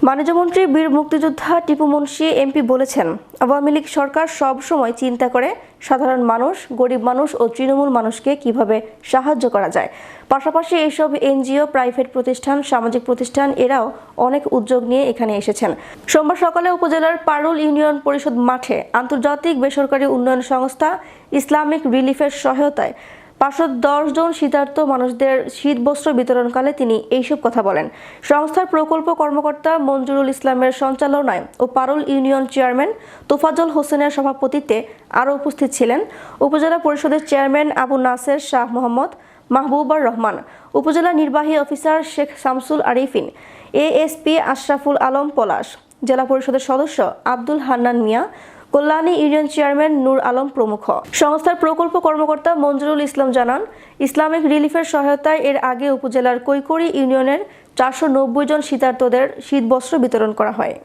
বাণিজ্যমন্ত্রী বীর মুক্তিযোদ্ধা টিপু মুনশি এমপি বলেছেন, আওয়ামী লীগ সরকার সব সময় চিন্তা করে সাধারণ মানুষ, গরিব মানুষ ও তৃণমূল মানুষকে কিভাবে সাহায্য করা যায়। পাশাপাশি এইসব এনজিও, প্রাইভেট প্রতিষ্ঠান, সামাজিক প্রতিষ্ঠান এরাও অনেক উদ্যোগ নিয়ে এখানে এসেছেন। সোমবার সকালে উপজেলার পারুল ইউনিয়ন পরিষদ মাঠে আন্তর্জাতিক বেসরকারি উন্নয়ন সংস্থা ইসলামিক রিলিফের সহায়তায় 510 জন শীতার্ত মানুষদের শীতবস্ত্র বিতরণকালে তিনি এইসব কথা বলেন। সংস্থার প্রকল্প কর্মকর্তা মঞ্জুরুল ইসলামের সঞ্চালনায় ও পারুল ইউনিয়ন চেয়ারম্যান তোফাজ্জল হোসেনের সভাপতিত্বে আরও উপস্থিত ছিলেন উপজেলা পরিষদের চেয়ারম্যান আবু নাসের শাহ মোহাম্মদ মাহবুবুর রহমান, উপজেলা নির্বাহী অফিসার শেখ শামসুল আরিফিন, এএসপি আশরাফুল আলম পলাশ, জেলা পরিষদের সদস্য আব্দুল হান্নান মিয়া, কল্যাণী ইউনিয়ন চেয়ারম্যান নূর আলম প্রমুখ। সংস্থার প্রকল্প কর্মকর্তা মঞ্জুরুল ইসলাম জানান, ইসলামিক রিলিফের সহায়তায় এর আগে উপজেলার কৈকড়ি ইউনিয়নের 490 জন শীতার্তদের শীতবস্ত্র বিতরণ করা হয়।